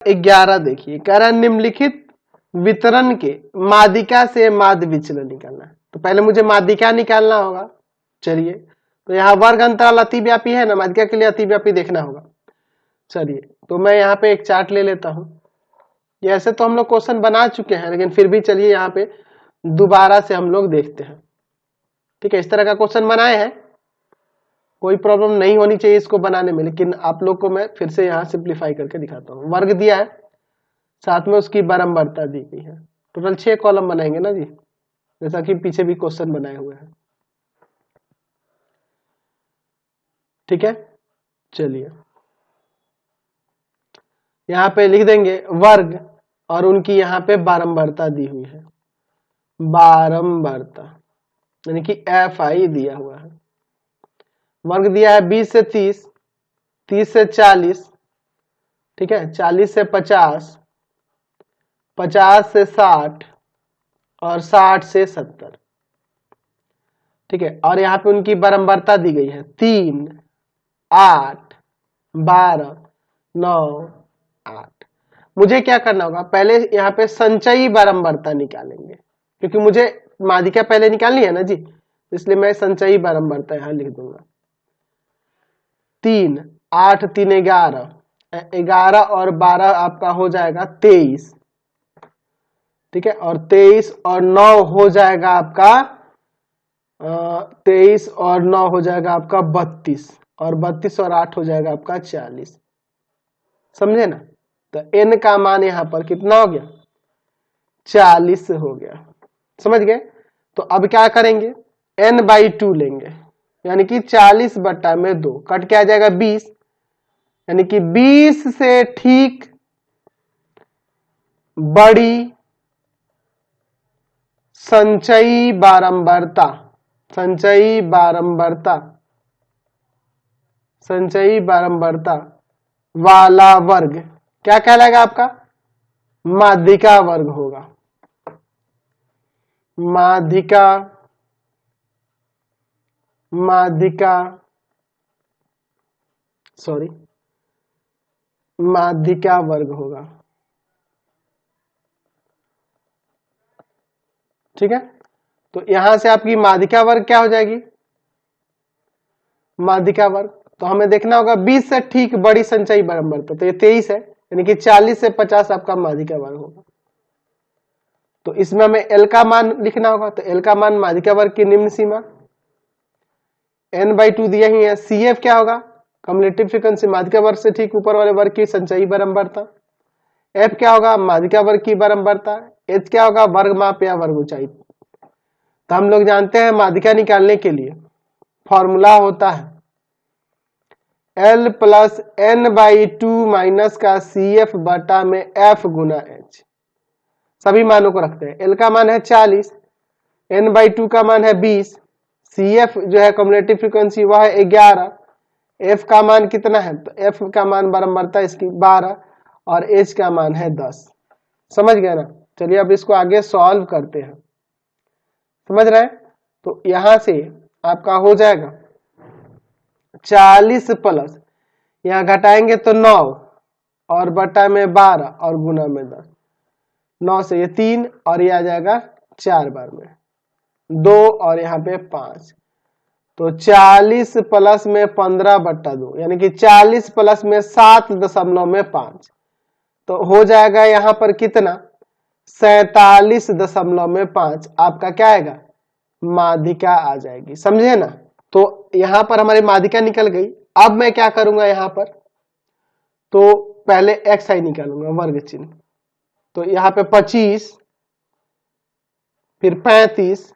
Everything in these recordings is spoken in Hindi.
11 देखिए, कह रहा है निम्नलिखित वितरण के माध्यिका से माध्य विचलन निकालना है। तो पहले मुझे माध्यिका निकालना होगा। चलिए, तो यहाँ वर्ग अंतराल अतिव्यापी है ना, माध्यिका के लिए अतिव्यापी देखना होगा। चलिए, तो मैं यहाँ पे एक चार्ट ले लेता हूँ। ये ऐसे तो हम लोग क्वेश्चन बना चुके हैं, लेकिन फिर भी चलिए यहाँ पे दोबारा से हम लोग देखते हैं। ठीक है, इस तरह का क्वेश्चन बनाए हैं, कोई प्रॉब्लम नहीं होनी चाहिए इसको बनाने में, लेकिन आप लोग को मैं फिर से यहाँ सिंप्लीफाई करके दिखाता हूँ। वर्ग दिया है, साथ में उसकी बारंबारता दी गई है। टोटल 6 कॉलम बनाएंगे ना जी, जैसा कि पीछे भी क्वेश्चन बनाए हुए हैं। ठीक है, चलिए यहाँ पे लिख देंगे वर्ग और उनकी यहाँ पे बारंबारता दी हुई है, बारंबारता यानी कि FI दिया हुआ है। वर्ग दिया है 20 से 30, 30 से 40, ठीक है, 40 से 50, 50 से 60 और 60 से 70। ठीक है, और यहाँ पे उनकी बारंबारता दी गई है 3, 8, 12, 9, 8। मुझे क्या करना होगा, पहले यहाँ पे संचयी बारंबारता निकालेंगे, क्योंकि मुझे माध्यिका पहले निकालनी है ना जी, इसलिए मैं संचयी बारंबारता यहाँ लिख दूंगा। 3, 8, 3, 11, 11 और 12 आपका हो जाएगा 23। ठीक है, और 23 और 9 हो जाएगा आपका 23 और 9 हो जाएगा आपका 32, और 32 और 8 हो जाएगा आपका 40। समझे ना? तो n का मान यहां पर कितना हो गया, 40 हो गया। समझ गए? तो अब क्या करेंगे, n/2 लेंगे, यानी कि 40 बट्टा में 2 कट के आ जाएगा 20, यानी कि 20 से ठीक बड़ी संचयी बारंबारता, संचयी बारंबारता, संचयी बारंबारता वाला वर्ग क्या कहलाएगा आपका, माध्यिका वर्ग होगा। माध्यिका, माध्यिका सॉरी माध्यिका वर्ग होगा। ठीक है, तो यहां से आपकी माध्यिका वर्ग क्या हो जाएगी, माध्यिका वर्ग, तो हमें देखना होगा 20 से ठीक बड़ी संचयी बारंबारता, तो ये 23 है, यानी कि 40 से 50 आपका माध्यिका वर्ग होगा। तो इसमें हमें L का मान लिखना होगा, तो L का मान माध्यिका वर्ग की निम्न सीमा n/2 दिया ही है। CF क्या होगा, कम्युलेटिव फ्रीक्वेंसी, माध्यिका वर्ग से ठीक ऊपर वाले वर्ग की संचयी बारंबारता। F क्या होगा, माध्यिका वर्ग की बारंबारता। H क्या होगा, वर्ग माप या वर्ग ऊंचाई। तो हम लोग जानते हैं माध्यिका निकालने के लिए फॉर्मूला होता है L + n/2 माइनस का CF बटा में F गुना H। सभी मानों को रखते हैं। L का मान है 40, n/2 का मान है 20, CF जो है कम्युलेटिव फ्रीक्वेंसी वह है 11, F का मान कितना है, तो F का मान बारंबारता इसकी 12 और H का मान है 10। समझ गए ना? चलिए अब इसको आगे सॉल्व करते हैं। समझ रहे हैं? तो यहां से आपका हो जाएगा 40 प्लस, यहाँ घटाएंगे तो 9 और बटा में 12 और गुना में 10, 9 से ये 3 और ये आ जाएगा 4 बार में 2 और यहाँ पे 5, तो 40 प्लस में 15 बट्टा 2, यानी कि 40 प्लस में 7.5, तो हो जाएगा यहाँ पर कितना, 47.5 आपका क्या आएगा, माध्यिका आ जाएगी। समझे ना? तो यहां पर हमारी माध्यिका निकल गई। अब मैं क्या करूंगा यहां पर, तो पहले XI निकालूंगा वर्ग चिन्ह, तो यहां पे 25, फिर 35,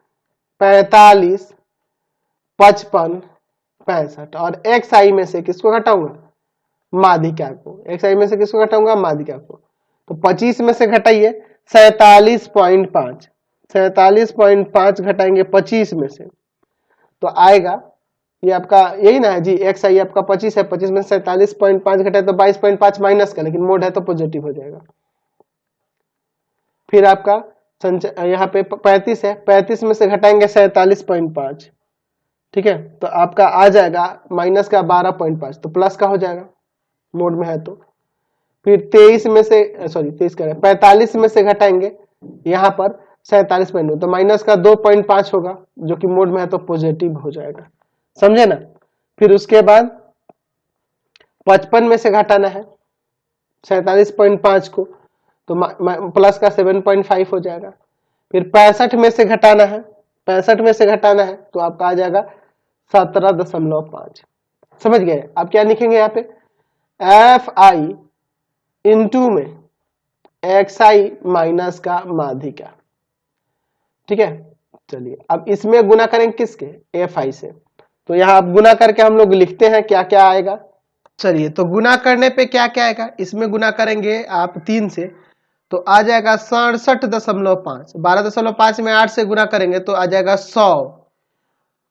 45, 55, 65 और XI में से किसको घटाऊंगा, माध्यिका को। XI में से किसको घटाऊंगा, माध्यिका को। तो 25 में से घटाइए 47.5, 47.5 घटाएंगे 25 में से, तो आएगा ये आपका यही ना है जी, XI आपका 25 है, 25 में 47.5 घटाए तो 22.5 माइनस का, लेकिन मोड है तो पॉजिटिव हो जाएगा। फिर आपका यहाँ पे 35 है, 35 में से घटाएंगे 47.5, ठीक है, तो आपका आ जाएगा माइनस का 12.5, तो प्लस का हो जाएगा मोड में है तो। फिर 23 में से 45 में से घटाएंगे यहाँ पर 47.9, तो माइनस का 2.5 होगा, जो कि मोड में है तो पॉजिटिव हो जाएगा, समझे ना। फिर उसके बाद 55 में से घटाना है 47.5 को, तो प्लस का 7.5 हो जाएगा। फिर 65 में से घटाना है, 65 में से घटाना है तो आपका आ जाएगा 17.5। समझ गए। अब क्या लिखेंगे यहाँ पे, एफ आई इंटू में एक्स आई माइनस का माध्यिका, ठीक है। चलिए अब इसमें गुना करेंगे किसके, एफ आई से, तो यहाँ अब गुना करके हम लोग लिखते हैं क्या क्या आएगा। चलिए तो गुना करने पे क्या क्या आएगा, इसमें गुना करेंगे आप 3 से तो आ जाएगा 67.5, 12.5 में 8 से गुना करेंगे तो आ जाएगा 100,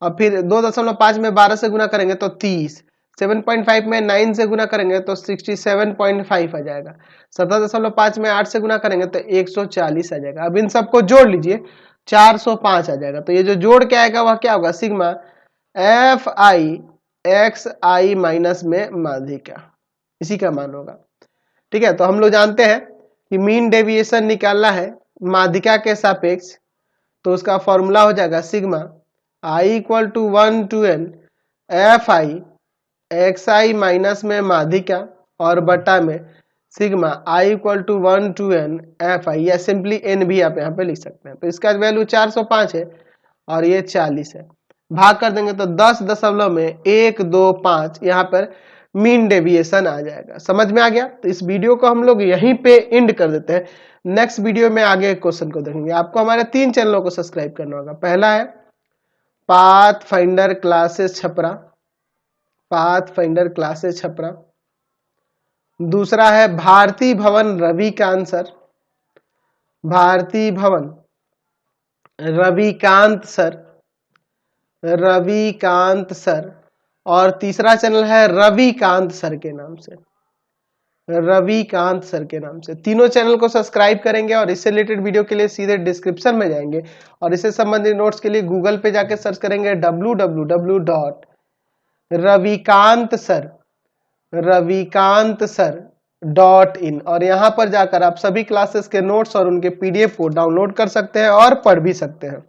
और फिर 2.5 में 12 से गुना करेंगे तो 30, 7.5 में 9 से गुना करेंगे तो 67.5 आ जाएगा, 17.5 में 8 से गुना करेंगे तो 140 आ जाएगा। अब इन सबको जोड़ लीजिए 405 आ जाएगा। तो ये जो जोड़ के आएगा वह क्या होगा, sigma F I X I minus में माध्यिका, इसी का मान होगा, ठीक है। तो हम लोग जानते हैं कि मीन डेविएशन निकालना है माध्यिका के सापेक्ष, तो उसका फॉर्मूला हो जाएगा sigma I equal to 1 to n F I X I minus में माध्यिका और बटा में sigma I equal to 1 to n F I, या सिंपली n भी आप यहाँ पे लिख सकते हैं। तो इसका वैल्यू 405 है और ये 40 है, भाग कर देंगे तो 10.125 यहाँ पर मीन डेविएशन आ जाएगा। समझ में आ गया। तो इस वीडियो को हम लोग यहीं पे एंड कर देते हैं, नेक्स्ट वीडियो में आगे क्वेश्चन को देखेंगे। आपको हमारे 3 चैनलों को सब्सक्राइब करना होगा। पहला है path finder classes Chhapra, path finder classes Chhapra. दूसरा है भारती भवन रविकांत सर, भारती भवन रविकांत सर, रविकांत सर। और तीसरा चैनल है रविकांत सर के नाम से, रविकांत सर के नाम से। तीनों चैनल को सब्सक्राइब करेंगे और इससे रिलेटेड वीडियो के लिए सीधे डिस्क्रिप्शन में जाएंगे और इससे संबंधित नोट्स के लिए गूगल पे जाके सर्च करेंगे www.ravikantsar.in और यहाँ पर जाकर आप सभी क्लासेस के नोट्स और उनके पीडीएफ को डाउनलोड कर सकते हैं और पढ़ भी सकते हैं।